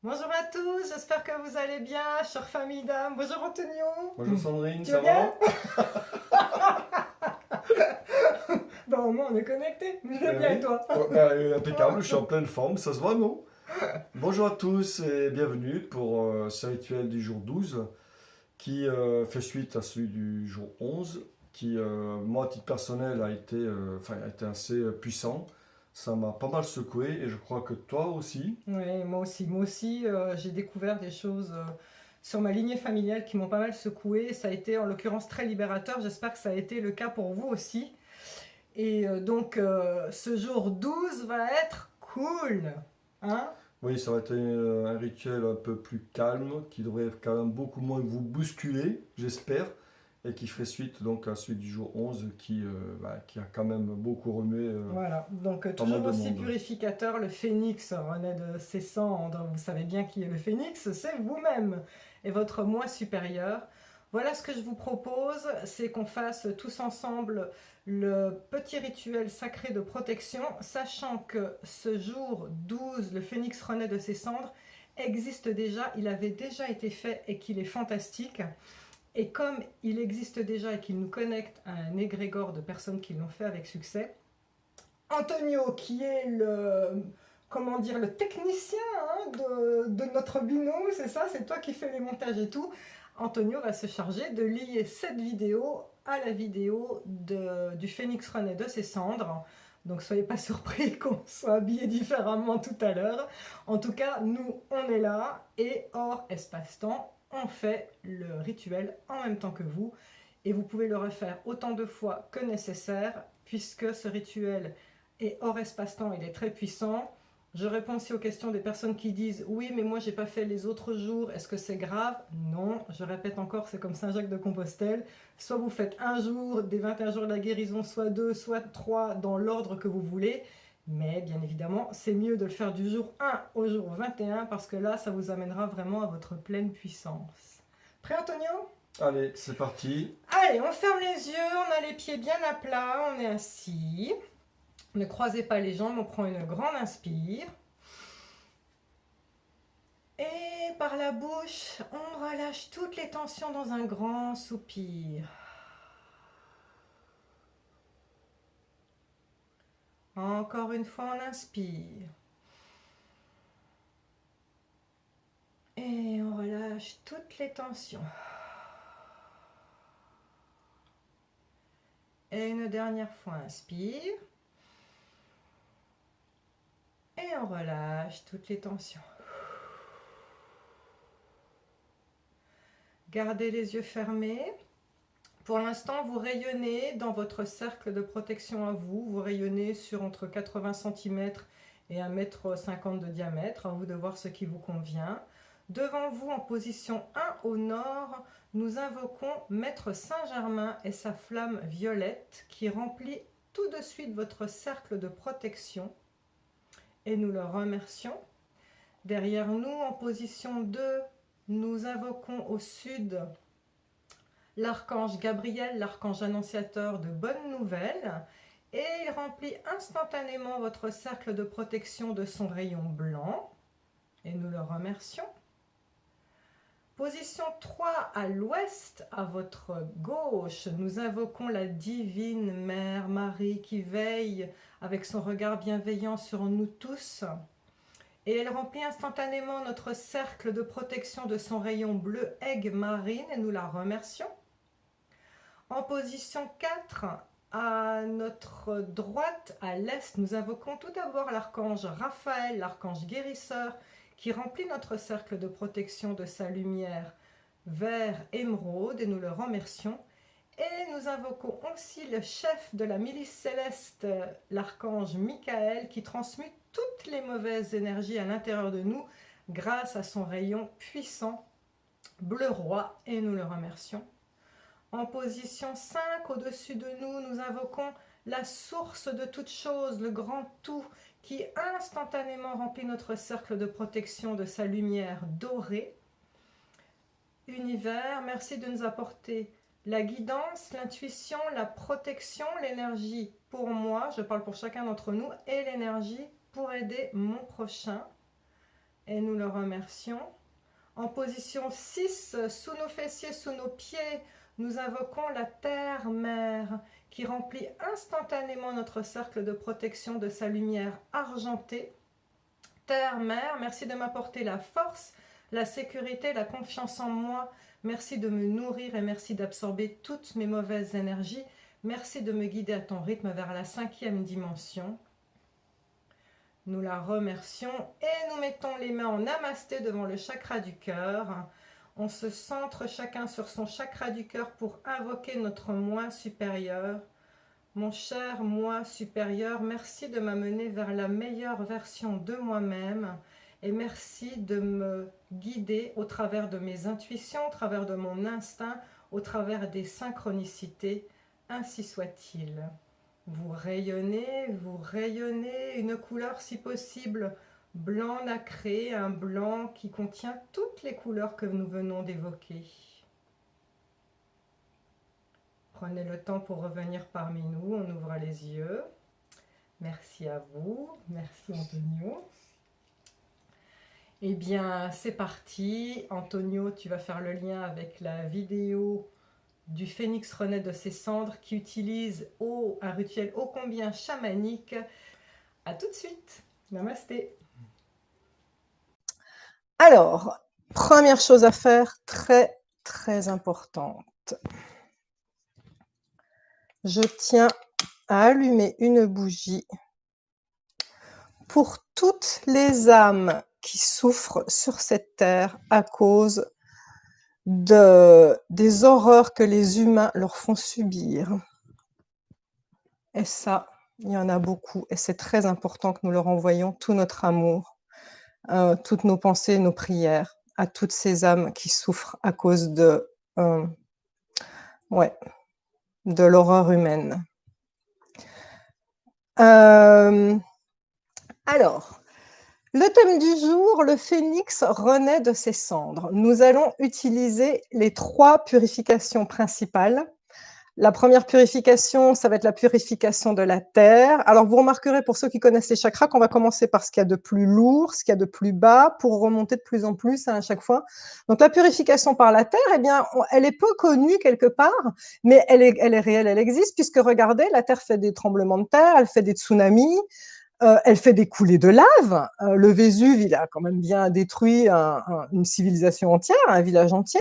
Bonjour à tous, j'espère que vous allez bien, chère famille d'âme. Bonjour Antonio. Bonjour Sandrine, Tu ça vas bien? va? Bon, au moins on est connectés. Je vais bien et Oui. toi? Oh, impeccable, je suis en pleine forme, ça se voit, non? Bonjour à tous et bienvenue pour ce rituel du jour 12 qui fait suite à celui du jour 11 qui, moi, à titre personnel, a été assez puissant. Ça m'a pas mal secoué et je crois que toi aussi. Oui, moi aussi, j'ai découvert des choses sur ma lignée familiale qui m'ont pas mal secoué. Ça a été en l'occurrence très libérateur. J'espère que ça a été le cas pour vous aussi. Et ce jour 12 va être cool. Hein? Oui, ça va être un rituel un peu plus calme qui devrait quand même beaucoup moins vous bousculer, j'espère. Et qui ferait suite donc à celui du jour 11 qui a quand même beaucoup remué Voilà, donc pas mal toujours de aussi monde. purificateur, le phénix renaît de ses cendres. Vous savez bien qui est le phénix, c'est vous-même et votre moi supérieur. Voilà ce que je vous propose, c'est qu'on fasse tous ensemble le petit rituel sacré de protection, sachant que ce jour 12, le phénix renaît de ses cendres, existe déjà, il avait déjà été fait et qu'il est fantastique. Et comme il existe déjà et qu'il nous connecte à un égrégore de personnes qui l'ont fait avec succès, Antonio, qui est comment dire, le technicien de notre binôme, c'est ça, c'est toi qui fais les montages et tout. Antonio va se charger de lier cette vidéo à la vidéo du Phénix renaît de ses cendres. Donc soyez pas surpris qu'on soit habillés différemment tout à l'heure. En tout cas, nous, on est là et hors espace-temps, on fait le rituel en même temps que vous. Et vous pouvez le refaire autant de fois que nécessaire, puisque ce rituel et hors espace-temps, il est très puissant. Je réponds aussi aux questions des personnes qui disent « Oui, mais moi, j'ai pas fait les autres jours, est-ce que c'est grave ?» Non, je répète encore, c'est comme Saint-Jacques-de-Compostelle. Soit vous faites un jour des 21 jours de la guérison, soit deux, soit trois, dans l'ordre que vous voulez. Mais bien évidemment, c'est mieux de le faire du jour 1 au jour 21, parce que là, ça vous amènera vraiment à votre pleine puissance. Prêt, Antonio? Allez, c'est parti. Allez, on ferme les yeux, on a les pieds bien à plat, on est assis. Ne croisez pas les jambes, on prend une grande inspire. Et par la bouche, on relâche toutes les tensions dans un grand soupir. Encore une fois, on inspire. Et on relâche toutes les tensions. Et une dernière fois, inspire. Et on relâche toutes les tensions. Gardez les yeux fermés. Pour l'instant, vous rayonnez dans votre cercle de protection à vous. Vous rayonnez sur entre 80 cm et 1,50 m de diamètre. À vous de voir ce qui vous convient. Devant vous, en position 1 au nord, nous invoquons Maître Saint-Germain et sa flamme violette qui remplit tout de suite votre cercle de protection. Et nous le remercions. Derrière nous, en position 2, nous invoquons au sud l'archange Gabriel, l'archange annonciateur de bonnes nouvelles, et il remplit instantanément votre cercle de protection de son rayon blanc, et nous le remercions. Position 3 à l'ouest, à votre gauche, nous invoquons la divine Mère Marie qui veille avec son regard bienveillant sur nous tous, et elle remplit instantanément notre cercle de protection de son rayon bleu aigue marine, et nous la remercions. En position 4, à notre droite, à l'est, nous invoquons tout d'abord l'archange Raphaël, l'archange guérisseur, qui remplit notre cercle de protection de sa lumière vert émeraude, et nous le remercions. Et nous invoquons aussi le chef de la milice céleste, l'archange Michael, qui transmute toutes les mauvaises énergies à l'intérieur de nous grâce à son rayon puissant bleu roi, et nous le remercions. En position 5, au-dessus de nous, nous invoquons la source de toute chose, le grand tout, qui instantanément remplit notre cercle de protection de sa lumière dorée. Univers, merci de nous apporter la guidance, l'intuition, la protection, l'énergie pour moi, je parle pour chacun d'entre nous, et l'énergie pour aider mon prochain. et nous le remercions. En position 6, sous nos fessiers, sous nos pieds, nous invoquons la Terre-Mère qui remplit instantanément notre cercle de protection de sa lumière argentée. Terre-Mère, merci de m'apporter la force, la sécurité, la confiance en moi. Merci de me nourrir et merci d'absorber toutes mes mauvaises énergies. Merci de me guider à ton rythme vers la 5e dimension. Nous la remercions et nous mettons les mains en namasté devant le chakra du cœur. On se centre chacun sur son chakra du cœur pour invoquer notre moi supérieur. Mon cher moi supérieur, merci de m'amener vers la meilleure version de moi-même et merci de me guider au travers de mes intuitions, au travers de mon instinct, au travers des synchronicités. Ainsi soit-il. Vous rayonnez, une couleur si possible blanc nacré, un blanc qui contient toutes les couleurs que nous venons d'évoquer. Prenez le temps pour revenir parmi nous, on ouvre les yeux. Merci à vous, merci Antonio. Eh bien, c'est parti. Antonio, tu vas faire le lien avec la vidéo du phénix renaît de ses cendres qui utilise un rituel ô combien chamanique. À tout de suite. Namasté. Alors, première chose à faire, très, très importante. Je tiens à allumer une bougie pour toutes les âmes qui souffrent sur cette terre à cause des horreurs que les humains leur font subir. Et ça, il y en a beaucoup, et c'est très important que nous leur envoyions tout notre amour, toutes nos pensées, nos prières à toutes ces âmes qui souffrent à cause de l'horreur humaine. Alors, le thème du jour, le phénix renaît de ses cendres. Nous allons utiliser les 3 purifications principales. La première purification, ça va être la purification de la terre. Alors, vous remarquerez, pour ceux qui connaissent les chakras, qu'on va commencer par ce qu'il y a de plus lourd, ce qu'il y a de plus bas, pour remonter de plus en plus à chaque fois. Donc, la purification par la terre, eh bien, elle est peu connue quelque part, mais elle est réelle, elle existe, puisque regardez, la terre fait des tremblements de terre, elle fait des tsunamis, elle fait des coulées de lave. Le Vésuve, il a quand même bien détruit une civilisation entière, un village entier.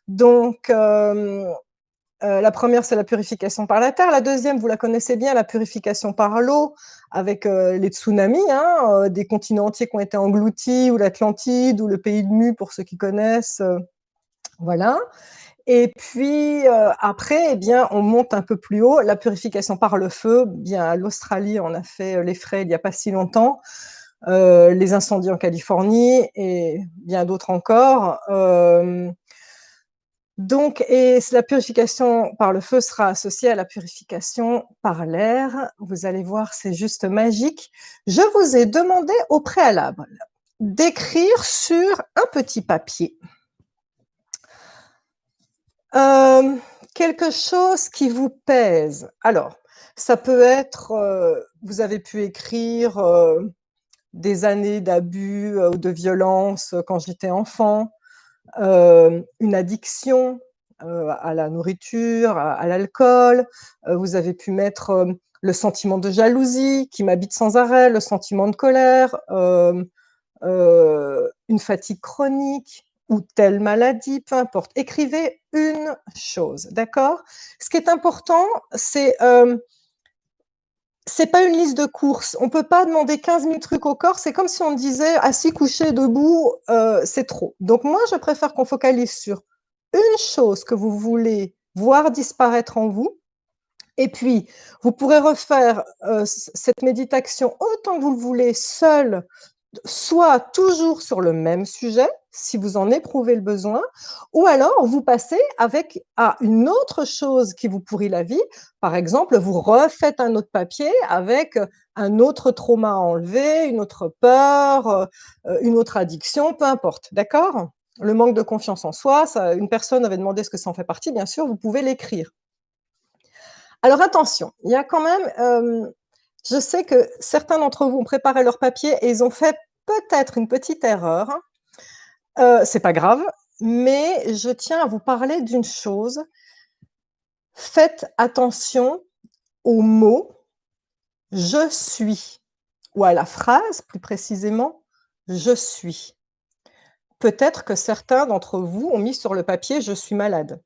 Donc, la première, c'est la purification par la terre. La deuxième, vous la connaissez bien, la purification par l'eau, avec les tsunamis, des continents entiers qui ont été engloutis, ou l'Atlantide, ou le pays de Mu, pour ceux qui connaissent. Voilà. Et puis, après, eh bien, on monte un peu plus haut, la purification par le feu. Bien, l'Australie en a fait les frais il n'y a pas si longtemps. Les incendies en Californie et bien d'autres encore. Donc, et la purification par le feu sera associée à la purification par l'air. Vous allez voir, c'est juste magique. Je vous ai demandé au préalable d'écrire sur un petit papier quelque chose qui vous pèse. Alors, ça peut être, vous avez pu écrire des années d'abus ou de violence quand j'étais enfant, une addiction à la nourriture, à l'alcool. Vous avez pu mettre le sentiment de jalousie qui m'habite sans arrêt, le sentiment de colère, une fatigue chronique ou telle maladie, peu importe. Écrivez une chose, d'accord? Ce qui est important, c'est pas une liste de courses. On ne peut pas demander 15 000 trucs au corps. C'est comme si on disait assis, couché, debout, c'est trop. Donc moi, je préfère qu'on focalise sur une chose que vous voulez voir disparaître en vous. Et puis, vous pourrez refaire cette méditation autant que vous le voulez, seul, soit toujours sur le même sujet, si vous en éprouvez le besoin, ou alors vous passez à une autre chose qui vous pourrit la vie. Par exemple, vous refaites un autre papier avec un autre trauma à enlever, une autre peur, une autre addiction, peu importe, d'accord? Le manque de confiance en soi, une personne avait demandé ce que ça en fait partie, bien sûr, vous pouvez l'écrire. Alors attention, il y a quand même, je sais que certains d'entre vous ont préparé leur papier et ils ont fait peut-être une petite erreur. C'est pas grave, mais je tiens à vous parler d'une chose. Faites attention au mot « je suis » ou à la phrase, plus précisément « je suis ». Peut-être que certains d'entre vous ont mis sur le papier « je suis malade ».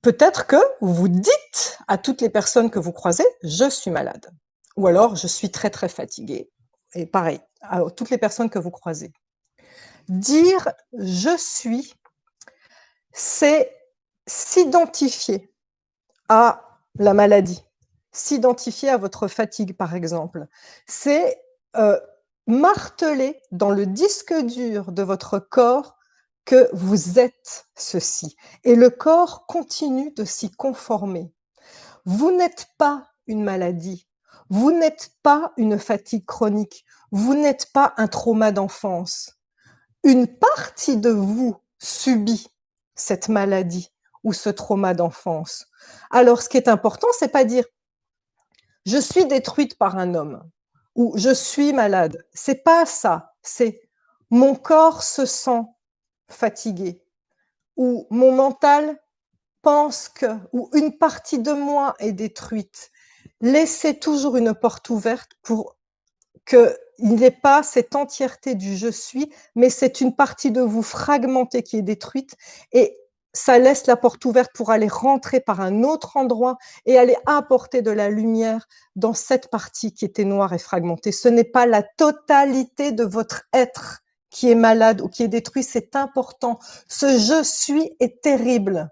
Peut-être que vous dites à toutes les personnes que vous croisez « je suis malade » ou alors « je suis très très fatiguée ». Et pareil, à toutes les personnes que vous croisez. Dire « je suis », c'est s'identifier à la maladie, s'identifier à votre fatigue, par exemple. C'est marteler dans le disque dur de votre corps que vous êtes ceci. Et le corps continue de s'y conformer. Vous n'êtes pas une maladie, vous n'êtes pas une fatigue chronique, vous n'êtes pas un trauma d'enfance. Une partie de vous subit cette maladie ou ce trauma d'enfance. Alors, ce qui est important, c'est pas dire « je suis détruite par un homme » ou « je suis malade ». C'est pas ça. C'est « mon corps se sent fatigué » ou « mon mental pense que » ou « une partie de moi est détruite ». Laissez toujours une porte ouverte pour qu'il n'est pas cette entièreté du « je suis », mais c'est une partie de vous fragmentée qui est détruite et ça laisse la porte ouverte pour aller rentrer par un autre endroit et aller apporter de la lumière dans cette partie qui était noire et fragmentée. Ce n'est pas la totalité de votre être qui est malade ou qui est détruit, c'est important. Ce « je suis » est terrible.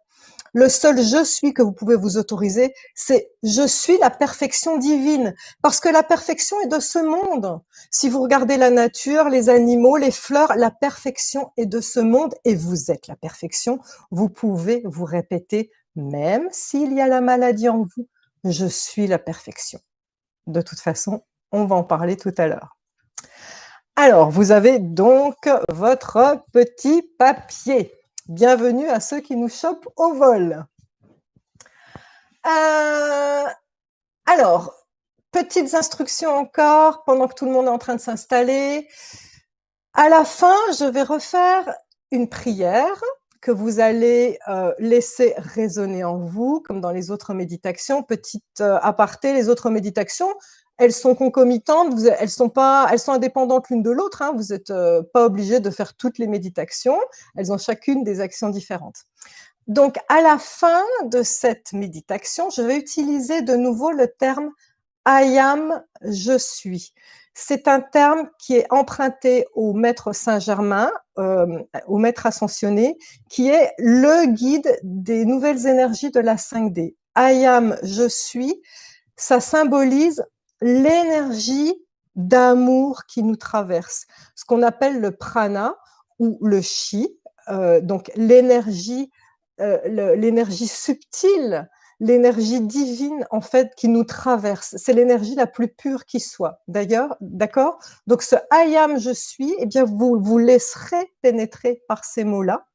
Le seul « je suis » que vous pouvez vous autoriser, c'est « je suis la perfection divine », parce que la perfection est de ce monde. Si vous regardez la nature, les animaux, les fleurs, la perfection est de ce monde et vous êtes la perfection. Vous pouvez vous répéter, même s'il y a la maladie en vous, « je suis la perfection ». De toute façon, on va en parler tout à l'heure. Alors, vous avez donc votre petit papier. Bienvenue à ceux qui nous chopent au vol. Alors, petites instructions encore pendant que tout le monde est en train de s'installer. À la fin, je vais refaire une prière que vous allez laisser résonner en vous, comme dans les autres méditations. Petite aparté, les autres méditations, elles sont concomitantes, elles sont indépendantes l'une de l'autre, hein, vous n'êtes pas obligé de faire toutes les méditations, elles ont chacune des actions différentes. Donc, à la fin de cette méditation, je vais utiliser de nouveau le terme « I am »,« je suis ». C'est un terme qui est emprunté au maître Saint-Germain, au maître ascensionné, qui est le guide des nouvelles énergies de la 5D. « I am »,« je suis », ça symbolise l'énergie d'amour qui nous traverse, ce qu'on appelle le prana ou le chi, donc l'énergie subtile, l'énergie divine en fait qui nous traverse. C'est l'énergie la plus pure qui soit. D'ailleurs, d'accord? Donc ce I am, je suis, eh bien vous vous laisserez pénétrer par ces mots-là.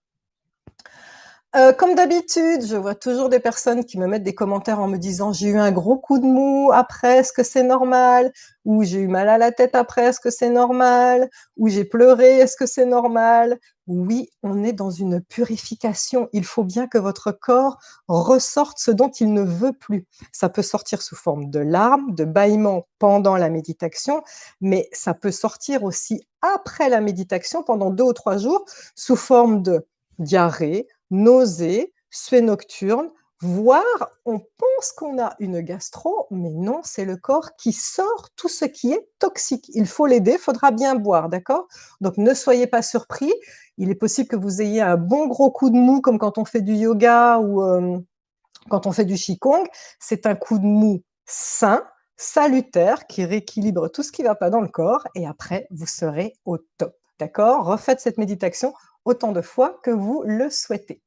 Comme d'habitude, je vois toujours des personnes qui me mettent des commentaires en me disant « j'ai eu un gros coup de mou après, est-ce que c'est normal ?» ou « j'ai eu mal à la tête après, est-ce que c'est normal ?» ou « j'ai pleuré, est-ce que c'est normal ?» Oui, on est dans une purification. Il faut bien que votre corps ressorte ce dont il ne veut plus. Ça peut sortir sous forme de larmes, de bâillements pendant la méditation, mais ça peut sortir aussi après la méditation pendant 2 ou 3 jours sous forme de diarrhée, nausées, suées nocturnes, voire on pense qu'on a une gastro, mais non, c'est le corps qui sort tout ce qui est toxique. Il faut l'aider, il faudra bien boire, d'accord? Donc ne soyez pas surpris, il est possible que vous ayez un bon gros coup de mou, comme quand on fait du yoga ou quand on fait du qigong. C'est un coup de mou sain, salutaire, qui rééquilibre tout ce qui ne va pas dans le corps, et après, vous serez au top, d'accord? Refaites cette méditation autant de fois que vous le souhaitez.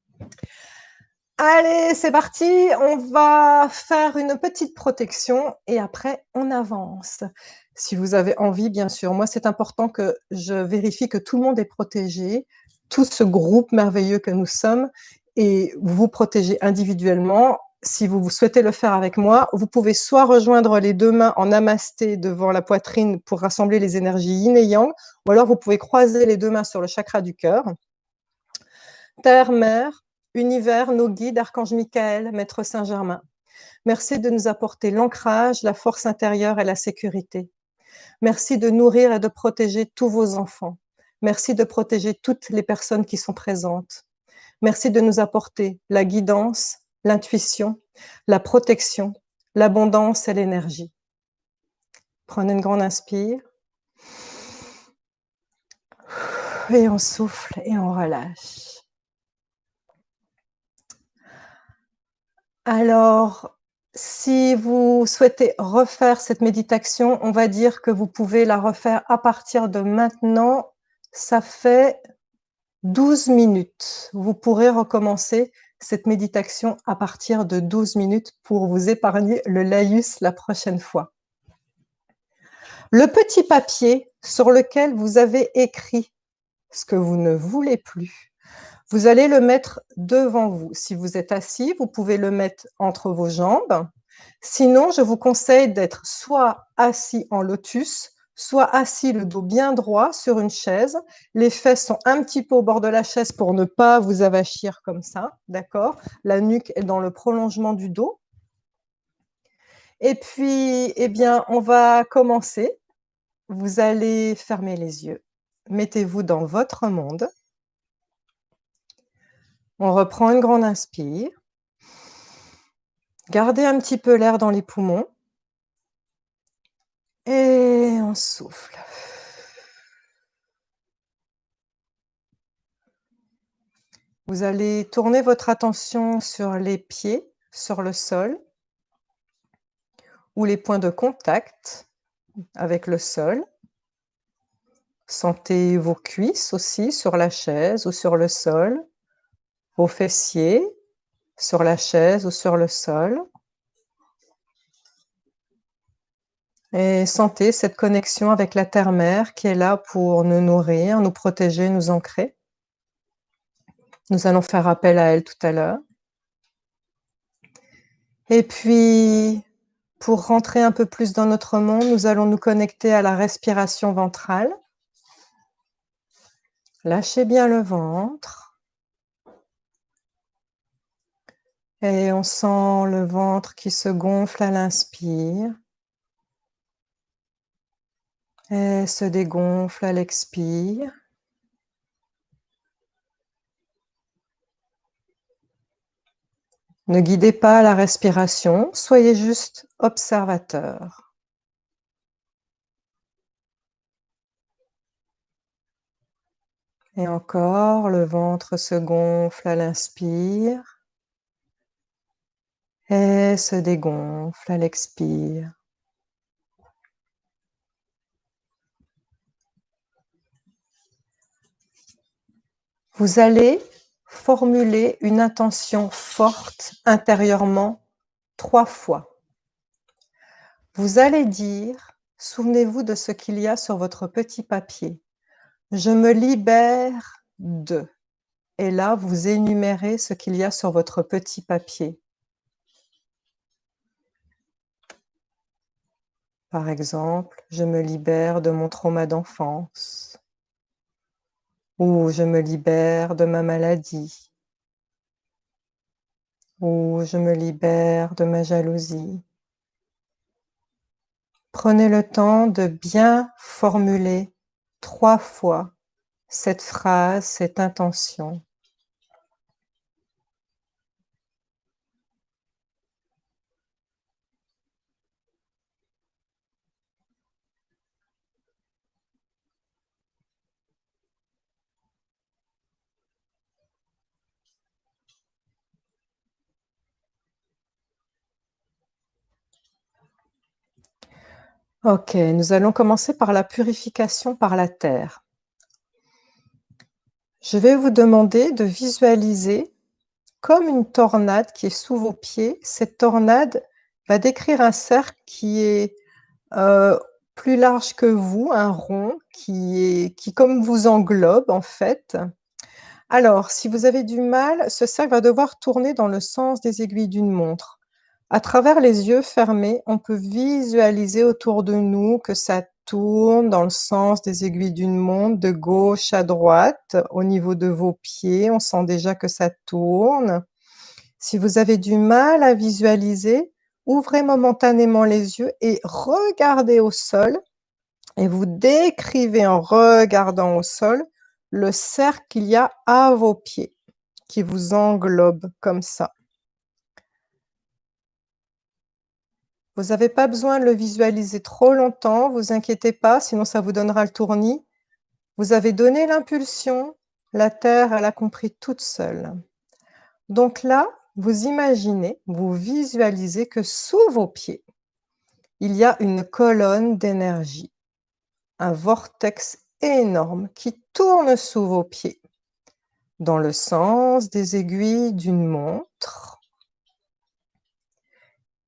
Allez, c'est parti, on va faire une petite protection et après on avance. Si vous avez envie, bien sûr. Moi, c'est important que je vérifie que tout le monde est protégé, tout ce groupe merveilleux que nous sommes, et vous vous protégez individuellement. si vous souhaitez le faire avec moi, vous pouvez soit rejoindre les deux mains en namasté devant la poitrine pour rassembler les énergies yin et yang, ou alors vous pouvez croiser les deux mains sur le chakra du cœur. Terre, mer, univers, nos guides, Archange Michael, Maître Saint-Germain, merci de nous apporter l'ancrage, la force intérieure et la sécurité. Merci de nourrir et de protéger tous vos enfants. Merci de protéger toutes les personnes qui sont présentes. Merci de nous apporter la guidance, l'intuition, la protection, l'abondance et l'énergie. Prenez une grande inspire. Et on souffle et on relâche. Alors, si vous souhaitez refaire cette méditation, on va dire que vous pouvez la refaire à partir de maintenant. Ça fait 12 minutes. Vous pourrez recommencer cette méditation à partir de 12 minutes pour vous épargner le laïus la prochaine fois. Le petit papier sur lequel vous avez écrit ce que vous ne voulez plus, vous allez le mettre devant vous. Si vous êtes assis, vous pouvez le mettre entre vos jambes. Sinon, je vous conseille d'être soit assis en lotus, soit assis le dos bien droit sur une chaise. Les fesses sont un petit peu au bord de la chaise pour ne pas vous avachir comme ça, d'accord? La nuque est dans le prolongement du dos. Et puis, eh bien, on va commencer. Vous allez fermer les yeux. Mettez-vous dans votre monde. On reprend une grande inspire. Gardez un petit peu l'air dans les poumons. Et on souffle. Vous allez tourner votre attention sur les pieds, sur le sol, ou les points de contact avec le sol. Sentez vos cuisses aussi sur la chaise ou sur le sol, vos fessiers sur la chaise ou sur le sol. Et sentez cette connexion avec la terre-mère qui est là pour nous nourrir, nous protéger, nous ancrer. Nous allons faire appel à elle tout à l'heure. Et puis, pour rentrer un peu plus dans notre monde, nous allons nous connecter à la respiration ventrale. Lâchez bien le ventre. Et on sent le ventre qui se gonfle à l'inspire. Et se dégonfle à l'expire. Ne guidez pas la respiration, soyez juste observateur. Et encore, le ventre se gonfle à l'inspire et se dégonfle à l'expire. Vous allez formuler une intention forte intérieurement 3 fois. Vous allez dire, souvenez-vous de ce qu'il y a sur votre petit papier. Je me libère de. Et là, vous énumérez ce qu'il y a sur votre petit papier. Par exemple, je me libère de mon trauma d'enfance. Ou je me libère de ma maladie. Ou je me libère de ma jalousie. Prenez le temps de bien formuler 3 fois cette phrase, cette intention. Ok, nous allons commencer par la purification par la terre. Je vais vous demander de visualiser comme une tornade qui est sous vos pieds. Cette tornade va décrire un cercle qui est plus large que vous, un rond qui comme vous englobe en fait. Alors, si vous avez du mal, ce cercle va devoir tourner dans le sens des aiguilles d'une montre. À travers les yeux fermés, on peut visualiser autour de nous que ça tourne dans le sens des aiguilles d'une montre, de gauche à droite, au niveau de vos pieds. On sent déjà que ça tourne. Si vous avez du mal à visualiser, ouvrez momentanément les yeux et regardez au sol. Et vous décrivez en regardant au sol le cercle qu'il y a à vos pieds, qui vous englobe comme ça. Vous n'avez pas besoin de le visualiser trop longtemps, vous inquiétez pas, sinon ça vous donnera le tournis. Vous avez donné l'impulsion, la Terre, elle a compris toute seule. Donc là, vous imaginez, vous visualisez que sous vos pieds, il y a une colonne d'énergie, un vortex énorme qui tourne sous vos pieds, dans le sens des aiguilles d'une montre.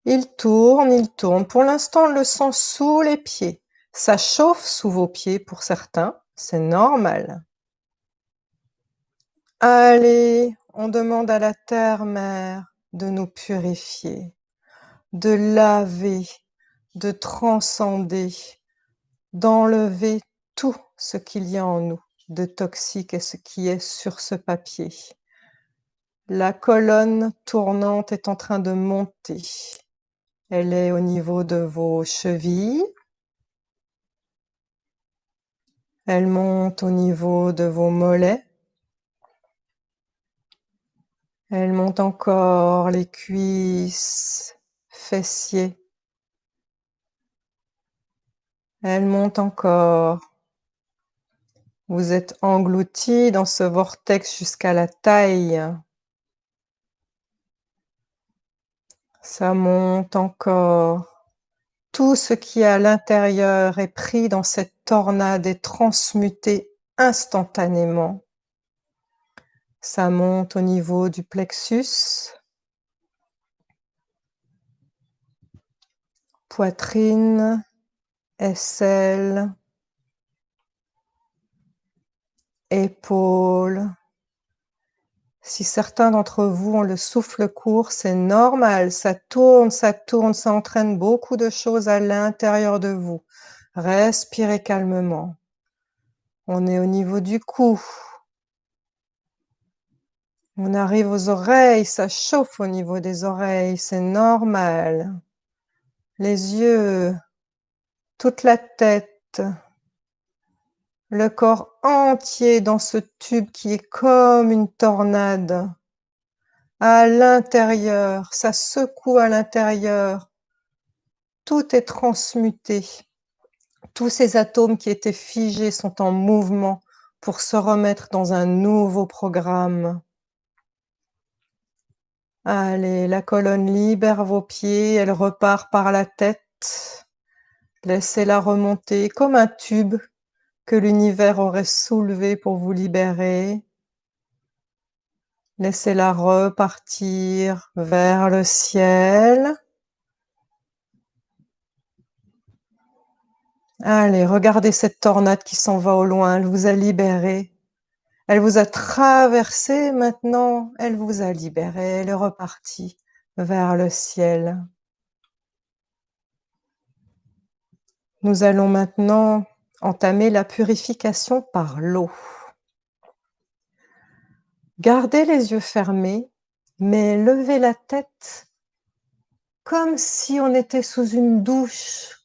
Il tourne. Pour l'instant, on le sent sous les pieds. Ça chauffe sous vos pieds pour certains, c'est normal. Allez, on demande à la Terre-Mère de nous purifier, de laver, de transcender, d'enlever tout ce qu'il y a en nous de toxique et ce qui est sur ce papier. La colonne tournante est en train de monter. Elle est au niveau de vos chevilles. Elle monte au niveau de vos mollets. Elle monte encore les cuisses, fessiers. Elle monte encore. Vous êtes engloutis dans ce vortex jusqu'à la taille. Ça monte encore. Tout ce qui est à l'intérieur est pris dans cette tornade et transmuté instantanément. Ça monte au niveau du plexus, poitrine, aisselle, épaules. Si certains d'entre vous ont le souffle court, c'est normal, ça tourne, ça entraîne beaucoup de choses à l'intérieur de vous. Respirez calmement. On est au niveau du cou. On arrive aux oreilles, ça chauffe au niveau des oreilles, c'est normal. Les yeux, toute la tête, le corps entier dans ce tube qui est comme une tornade. À l'intérieur, ça secoue à l'intérieur. Tout est transmuté. Tous ces atomes qui étaient figés sont en mouvement pour se remettre dans un nouveau programme. Allez, la colonne libère vos pieds, elle repart par la tête. Laissez-la remonter comme un tube que l'univers aurait soulevé pour vous libérer. Laissez-la repartir vers le ciel. Allez, regardez cette tornade qui s'en va au loin, elle vous a libéré. Elle vous a traversé, maintenant elle vous a libéré, elle est repartie vers le ciel. Nous allons maintenant entamer la purification par l'eau. Gardez les yeux fermés, mais levez la tête comme si on était sous une douche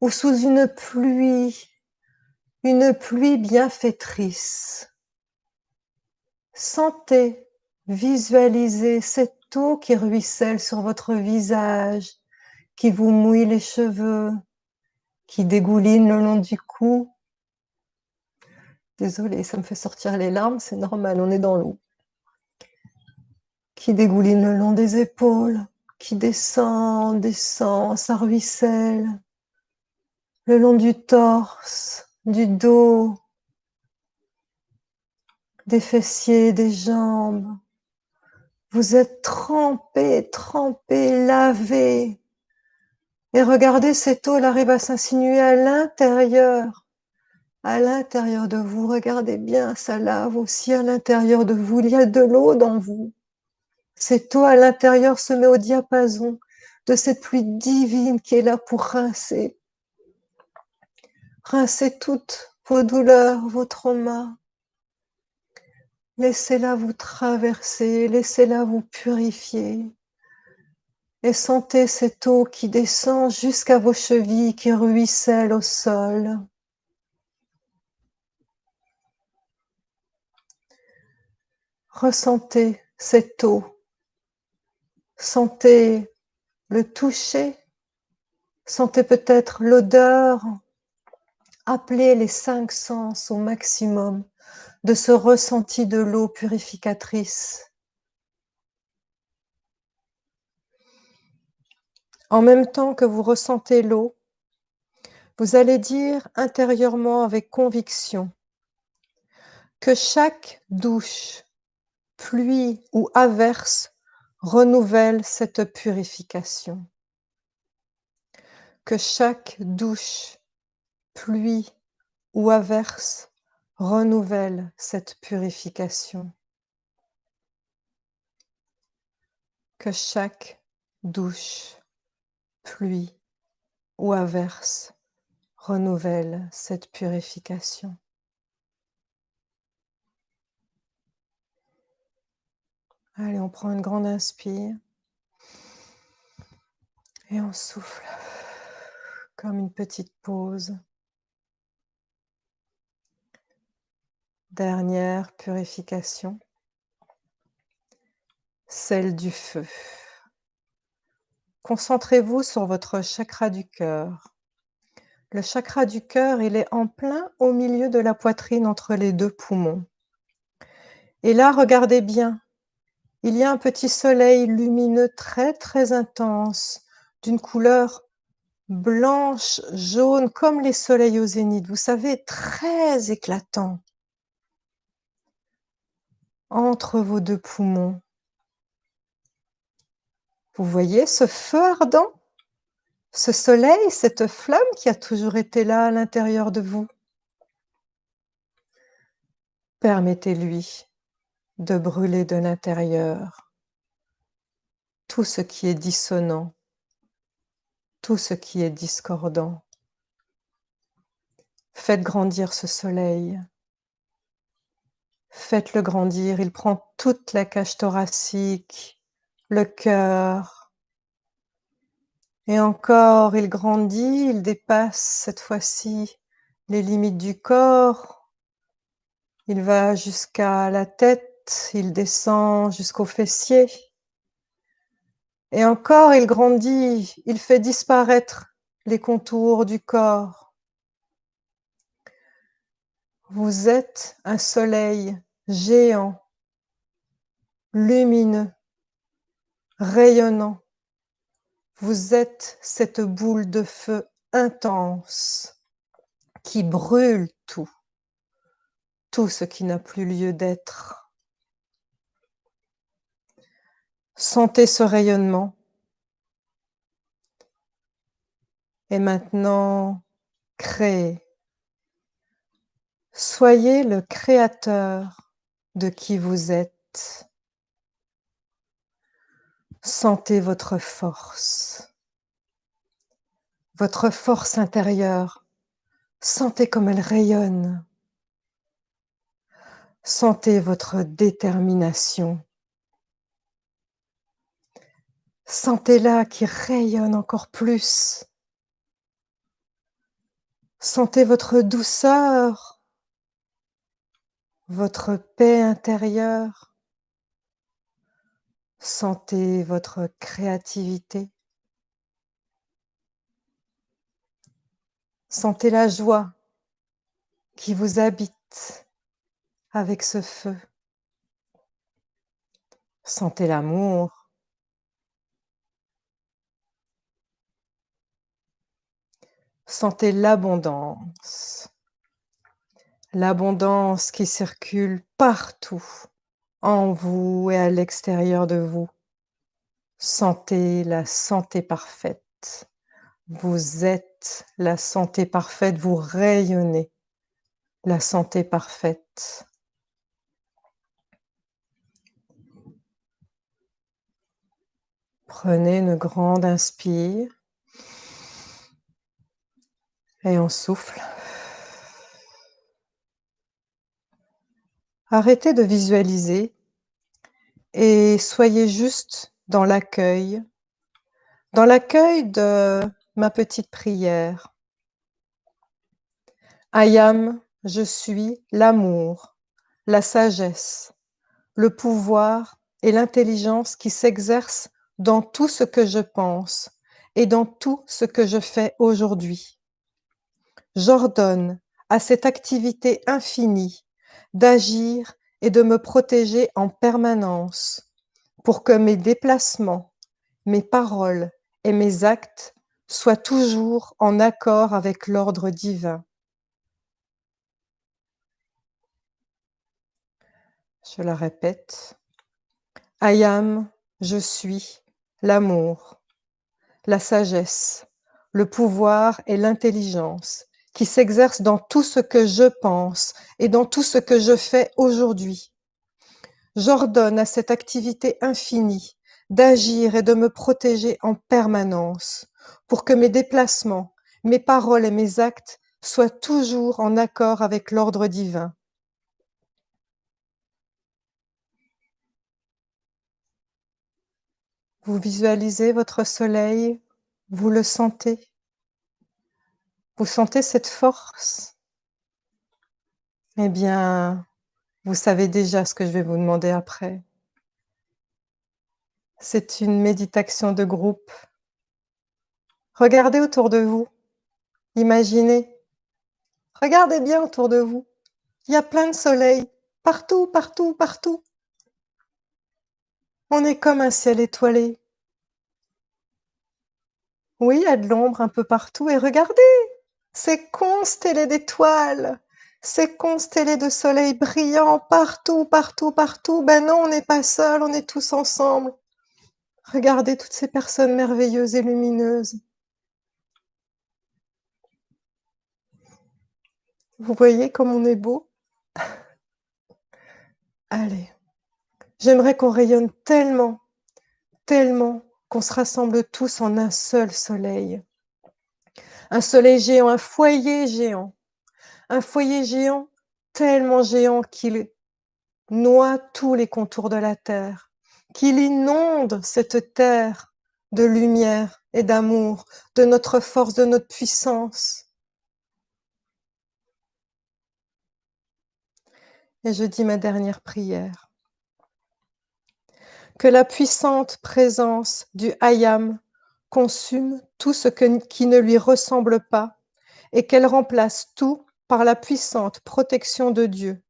ou sous une pluie bienfaitrice. Sentez, visualisez cette eau qui ruisselle sur votre visage, qui vous mouille les cheveux, qui dégouline le long du cou. Désolée, ça me fait sortir les larmes, c'est normal, on est dans l'eau. Qui dégouline le long des épaules, qui descend, ça ruisselle. Le long du torse, du dos, des fessiers, des jambes. Vous êtes trempés, lavés. Et regardez, cette eau, elle arrive à s'insinuer à l'intérieur à l'intérieur de vous. Regardez bien, ça lave aussi à l'intérieur de vous. Il y a de l'eau dans vous. Cette eau à l'intérieur se met au diapason de cette pluie divine qui est là pour rincer. Rincez toutes vos douleurs, vos traumas. Laissez-la vous traverser, laissez-la vous purifier. Et sentez cette eau qui descend jusqu'à vos chevilles, qui ruisselle au sol. Ressentez cette eau. Sentez le toucher. Sentez peut-être l'odeur. Appelez les 5 sens au maximum de ce ressenti de l'eau purificatrice. En même temps que vous ressentez l'eau, vous allez dire intérieurement avec conviction que chaque douche, pluie ou averse renouvelle cette purification. Que chaque douche, pluie ou averse renouvelle cette purification. Que chaque douche, pluie ou averse renouvelle cette purification. Allez, on prend une grande inspire et on souffle comme une petite pause. Dernière purification, celle du feu. Concentrez-vous sur votre chakra du cœur. Le chakra du cœur, il est en plein au milieu de la poitrine entre les 2 poumons. Et là, regardez bien, il y a un petit soleil lumineux très très intense, d'une couleur blanche, jaune, comme les soleils au zénith, vous savez, très éclatant, entre vos 2 poumons. Vous voyez ce feu ardent? Ce soleil, cette flamme qui a toujours été là à l'intérieur de vous? Permettez-lui de brûler de l'intérieur tout ce qui est dissonant, tout ce qui est discordant. Faites grandir ce soleil. Faites-le grandir, il prend toute la cage thoracique, le cœur. Et encore, il grandit, il dépasse cette fois-ci les limites du corps. Il va jusqu'à la tête, il descend jusqu'aux fessiers. Et encore, il grandit, il fait disparaître les contours du corps. Vous êtes un soleil géant, lumineux, rayonnant. Vous êtes cette boule de feu intense qui brûle tout, tout ce qui n'a plus lieu d'être. Sentez ce rayonnement. Et maintenant, créez. Soyez le créateur de qui vous êtes. Sentez votre force intérieure. Sentez comme elle rayonne. Sentez votre détermination. Sentez-la qui rayonne encore plus. Sentez votre douceur, votre paix intérieure. Sentez votre créativité. Sentez la joie qui vous habite avec ce feu. Sentez l'amour. Sentez l'abondance. L'abondance qui circule partout, en vous et à l'extérieur de vous. Sentez la santé parfaite. Vous êtes la santé parfaite, vous rayonnez la santé parfaite. Prenez une grande inspire et on souffle. Arrêtez de visualiser et soyez juste dans l'accueil de ma petite prière. I am, je suis l'amour, la sagesse, le pouvoir et l'intelligence qui s'exercent dans tout ce que je pense et dans tout ce que je fais aujourd'hui. J'ordonne à cette activité infinie d'agir et de me protéger en permanence pour que mes déplacements, mes paroles et mes actes soient toujours en accord avec l'ordre divin. Je la répète. I am, je suis, l'amour, la sagesse, le pouvoir et l'intelligence qui s'exercent dans tout ce que je pense et dans tout ce que je fais aujourd'hui. J'ordonne à cette activité infinie d'agir et de me protéger en permanence pour que mes déplacements, mes paroles et mes actes soient toujours en accord avec l'ordre divin. Vous visualisez votre soleil, vous le sentez. Vous sentez cette force? Eh bien, vous savez déjà ce que je vais vous demander après. C'est une méditation de groupe. Regardez autour de vous, imaginez. Regardez bien autour de vous. Il y a plein de soleils, partout, partout, partout. On est comme un ciel étoilé. Oui, il y a de l'ombre un peu partout. Et regardez, c'est constellé d'étoiles. C'est constellé de soleils brillants partout, partout, partout. Ben non, on n'est pas seul, on est tous ensemble. Regardez toutes ces personnes merveilleuses et lumineuses. Vous voyez comme on est beau? Allez, j'aimerais qu'on rayonne tellement, tellement qu'on se rassemble tous en un seul soleil. Un soleil géant, un foyer géant tellement géant qu'il noie tous les contours de la terre, qu'il inonde cette terre de lumière et d'amour, de notre force, de notre puissance. Et je dis ma dernière prière. Que la puissante présence du Hayam consume tout ce qui ne lui ressemble pas et qu'elle remplace tout par la puissante protection de Dieu.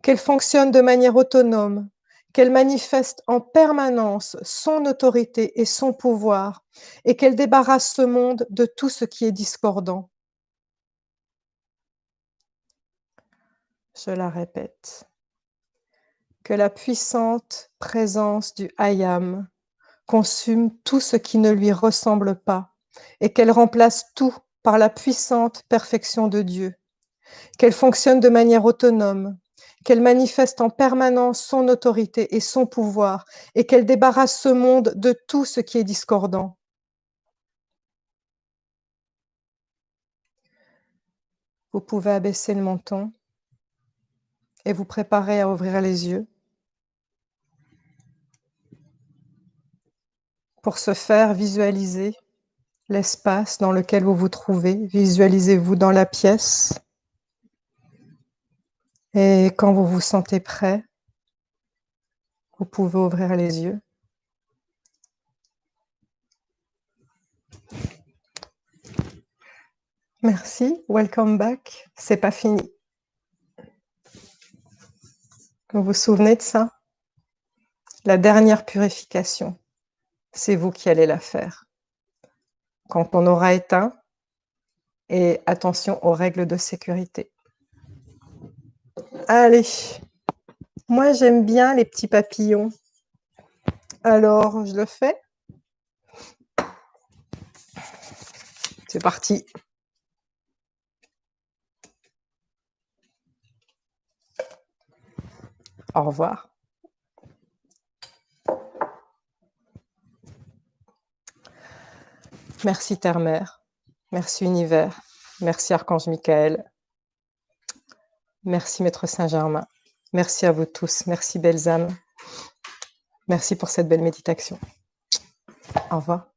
Qu'elle fonctionne de manière autonome, qu'elle manifeste en permanence son autorité et son pouvoir et qu'elle débarrasse ce monde de tout ce qui est discordant. Je la répète. Que la puissante présence du Hayam consume tout ce qui ne lui ressemble pas et qu'elle remplace tout par la puissante perfection de Dieu, qu'elle fonctionne de manière autonome, qu'elle manifeste en permanence son autorité et son pouvoir et qu'elle débarrasse ce monde de tout ce qui est discordant. Vous pouvez abaisser le menton et vous préparer à ouvrir les yeux. Pour ce faire, visualisez l'espace dans lequel vous vous trouvez. Visualisez-vous dans la pièce. Et quand vous vous sentez prêt, vous pouvez ouvrir les yeux. Merci, welcome back. C'est pas fini. Vous vous souvenez de ça? La dernière purification, c'est vous qui allez la faire. Quand on aura éteint, et attention aux règles de sécurité. Allez, moi j'aime bien les petits papillons. Alors, je le fais. C'est parti. Au revoir. Merci Terre-Mère, merci Univers, merci Archange Michael, merci Maître Saint-Germain, merci à vous tous, merci belles âmes, merci pour cette belle méditation. Au revoir.